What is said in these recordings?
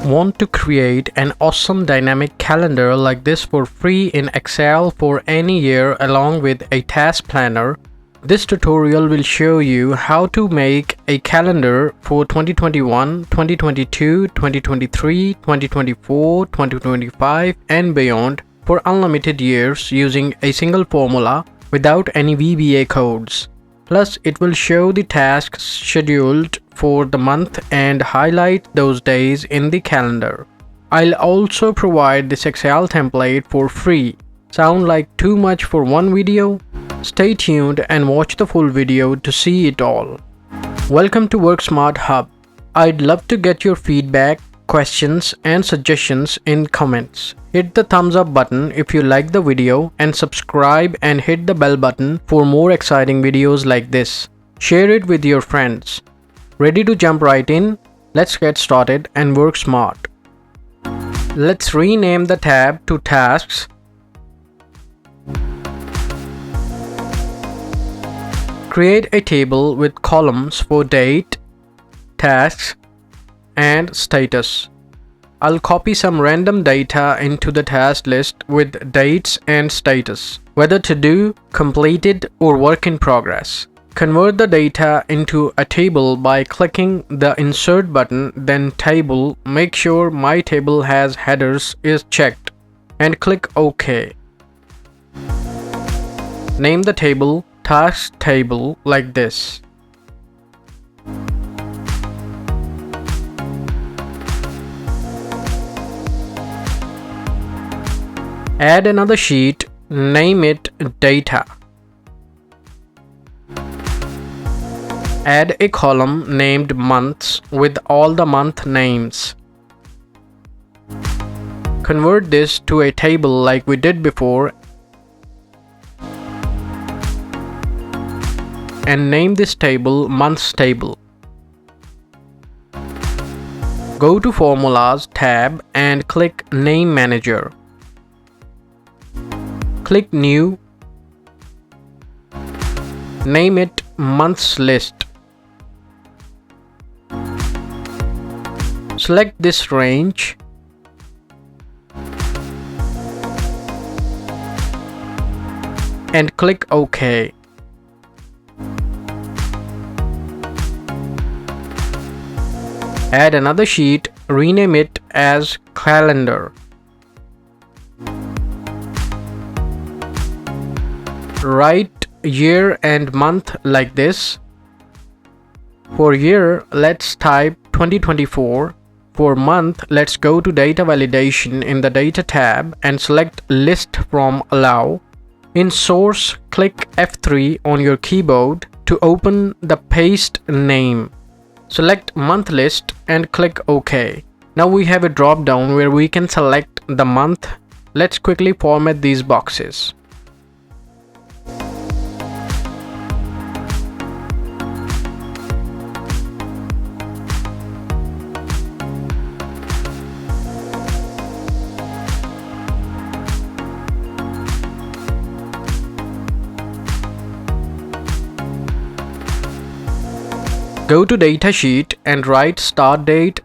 Want to create an awesome dynamic calendar like this for free in Excel for any year along with a task planner? This tutorial will show you how to make a calendar for 2021, 2022, 2023, 2024, 2025 and beyond for unlimited years using a single formula without any VBA codes. Plus, it will show the tasks scheduled for the month and highlight those days in the calendar. I'll also provide this Excel template for free. Sound like too much for one video? Stay tuned and watch the full video to see it all. Welcome to WorkSmart Hub. I'd love to get your feedback, questions and suggestions in comments. Hit the thumbs up button if you like the video and subscribe and hit the bell button for more exciting videos like this. Share it with your friends. Ready to jump right in? Let's get started and work smart. Let's rename the tab to Tasks. Create a table with columns for date, tasks, and status. I'll copy some random data into the task list with dates and status, whether to do, completed, or work in progress. Convert the data into a table by clicking the Insert button, then Table. Make sure My Table has headers is checked, and click OK. Name the table Task Table like this. Add another sheet, name it Data. Add a column named Months with all the month names. Convert this to a table like we did before and name this table Months Table. Go to Formulas tab and click Name Manager. Click New. Name it Months List. Select this range. And click OK. Add another sheet, rename it as Calendar. Write year and month like this. For year, let's type 2024. For month, let's go to Data Validation in the Data tab and select List from Allow. In Source, click F3 on your keyboard to open the paste name. Select Month List and click OK. Now we have a drop down where we can select the month. Let's quickly format these boxes. Go to Datasheet and write Start Date,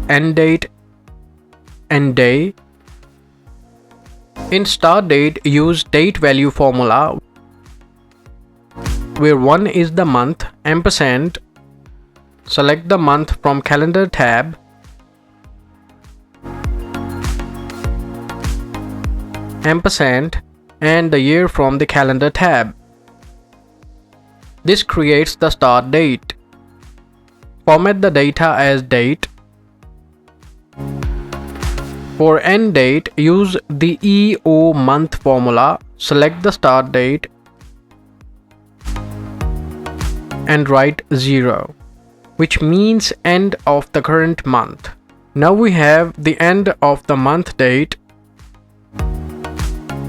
End Date, and Day. In Start Date, use Date Value formula where 1 is the month, ampersand. Select the month from Calendar tab. Ampersand and the year from the Calendar tab. This creates the start date. Format the data as date. For end date, use the EO month formula. Select the start date and write 0, which means end of the current month. Now we have the end of the month date.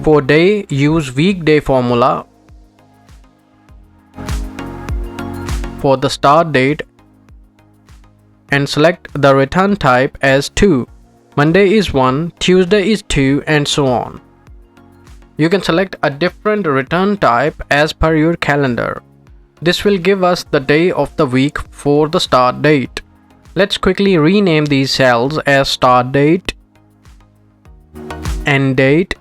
For day, use weekday formula. For the start date and select the return type as 2. Monday is 1, Tuesday is 2, and so on. You can select a different return type as per your calendar. This will give us the day of the week for the start date. Let's quickly rename these cells as start date, end date,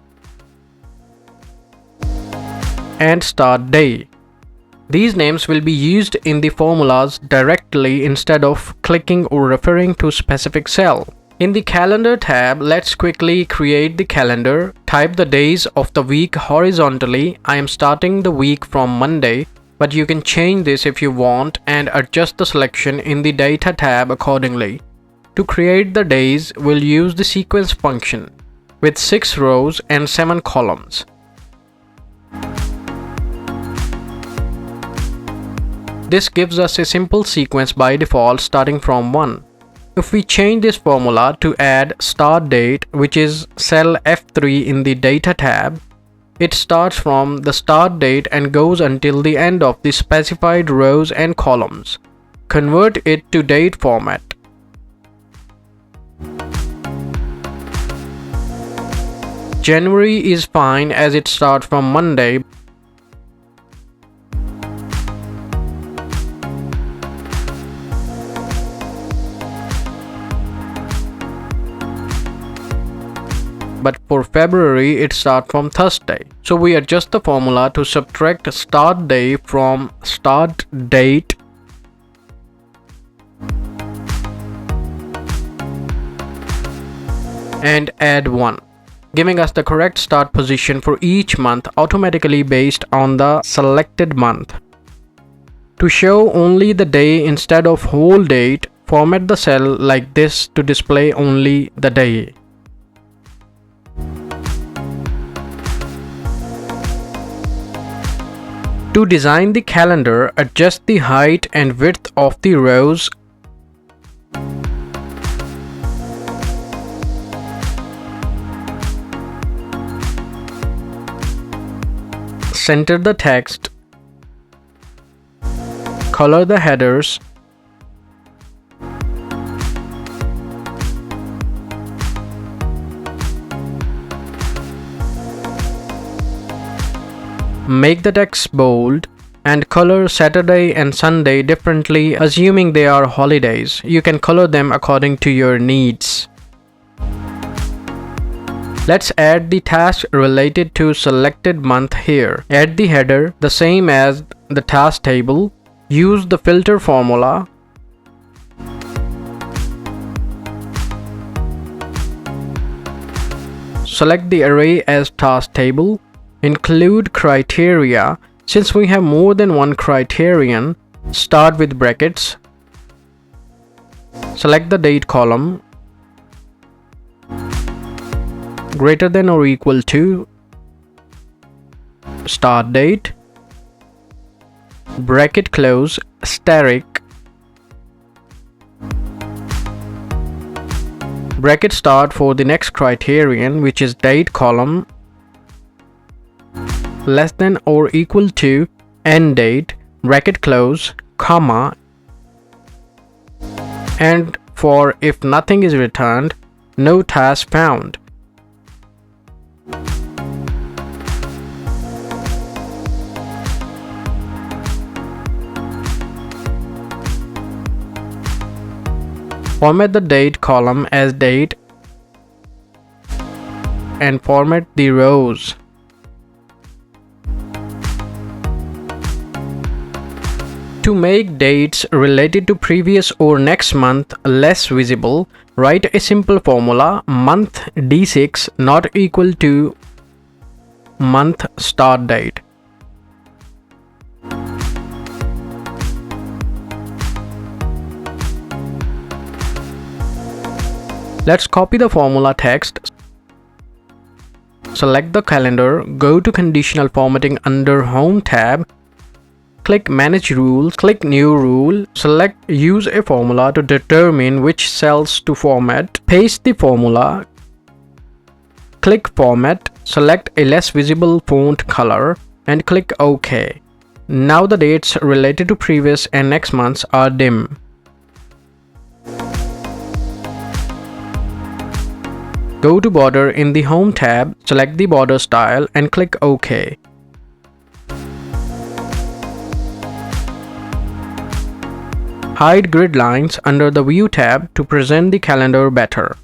and start day. These names will be used in the formulas directly instead of clicking or referring to a specific cell. In the calendar tab, let's quickly create the calendar. Type the days of the week horizontally. I am starting the week from Monday, but you can change this if you want and adjust the selection in the data tab accordingly. To create the days, we'll use the sequence function with 6 rows and 7 columns. This gives us a simple sequence by default starting from 1. If we change this formula to add start date, which is cell F3 in the data tab, it starts from the start date and goes until the end of the specified rows and columns. Convert it to date format. January is fine as it starts from Monday. But for February, it starts from Thursday. So we adjust the formula to subtract start day from start date and add 1, giving us the correct start position for each month automatically based on the selected month. To show only the day instead of whole date, format the cell like this to display only the day. To design the calendar, adjust the height and width of the rows. Center the text. Color the headers. Make the text bold and color Saturday and Sunday differently, assuming they are holidays. You can color them according to your needs. Let's add the task related to selected month here. Add the header, the same as the task table. Use the filter formula. Select the array as task table. Include criteria. Since we have more than one criterion, start with brackets. Select the date column. Greater than or equal to start date. Bracket close, asterisk. Bracket start for the next criterion, which is date column. Less than or equal to end date, bracket close, comma, and for if nothing is returned, no task found. Format the date column as date and format the rows. To make dates related to previous or next month less visible, write a simple formula: month D6 not equal to month start date. Let's copy the formula text. Select the calendar, go to Conditional Formatting under Home tab. Click Manage Rules, click New Rule, select Use a Formula to determine which cells to format. Paste the formula, click Format, select a less visible font color and click OK. Now the dates related to previous and next months are dim. Go to Border in the Home tab, select the border style and click OK. Hide grid lines under the View tab to present the calendar better.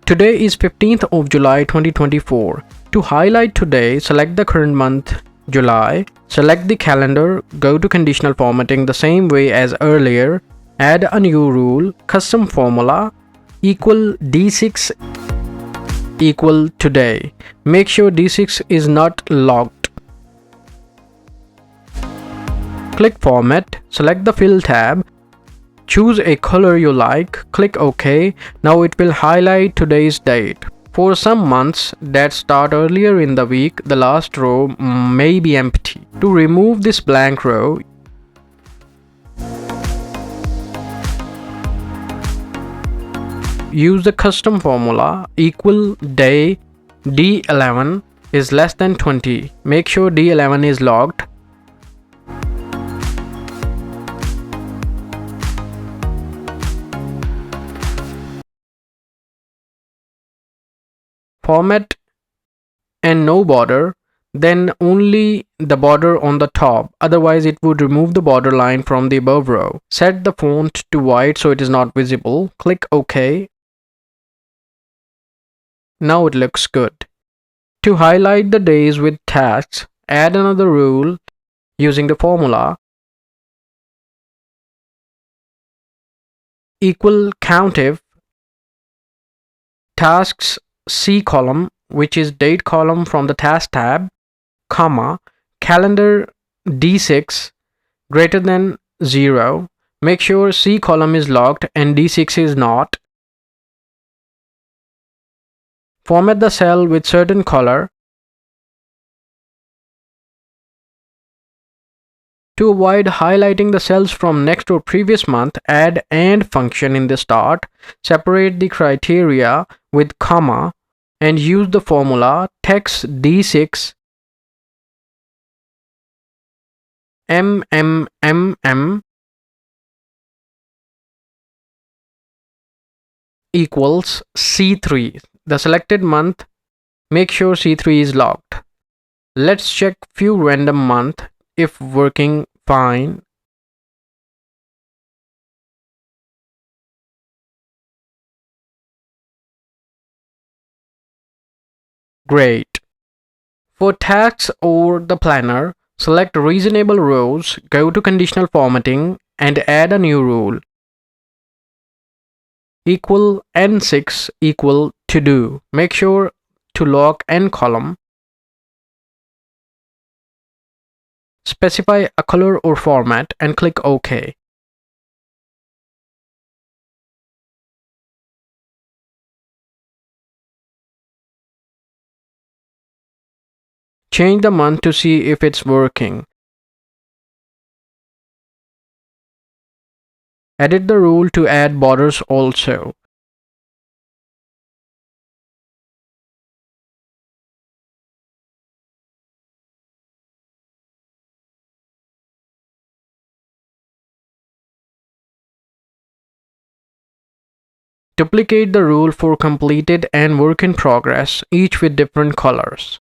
Today is 15th of July 2024. To highlight today, select the current month, July. Select the calendar, go to conditional formatting the same way as earlier. Add a new rule, custom formula, equal D6 equal today. Make sure D6 is not locked. Click Format, select the Fill tab, choose a color you like, click OK. Now it will highlight today's date. For some months that start earlier in the week, the last row may be empty. To remove this blank row, use the custom formula, equal day D11 is less than 20. Make sure D11 is locked. Format and no border, then only the border on the top, otherwise it would remove the border line from the above row. Set the font to white so it is not visible. Click OK. Now it looks good. To highlight the days with tasks, add another rule using the formula, equal COUNTIF tasks C column, which is date column from the task tab, comma, calendar D6 greater than 0. Make sure C column is locked and D6 is not. Format the cell with certain color. To avoid highlighting the cells from next or previous month, add AND function in the start. Separate the criteria with comma and use the formula text D6 MMMM equals C3. The selected month, make sure C3 is locked. Let's check few random month if working fine. Great. For tasks or the planner, select reasonable rows, go to conditional formatting and add a new rule. Equal N6 equal to do. Make sure to lock N column. Specify a color or format and click OK. Change the month to see if it's working. Edit the rule to add borders also. Duplicate the rule for completed and work in progress, each with different colors.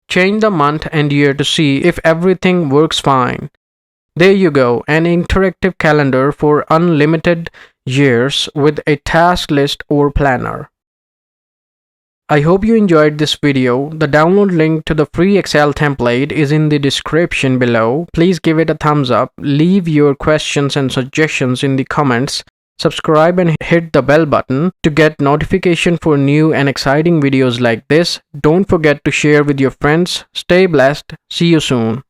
Change the month and year to see if everything works fine. There you go, an interactive calendar for unlimited years with a task list or planner. I hope you enjoyed this video. The download link to the free Excel template is in the description below. Please give it a thumbs up, leave your questions and suggestions in the comments, subscribe and hit the bell button to get notification for new and exciting videos like this. Don't forget to share with your friends. Stay blessed. See you soon.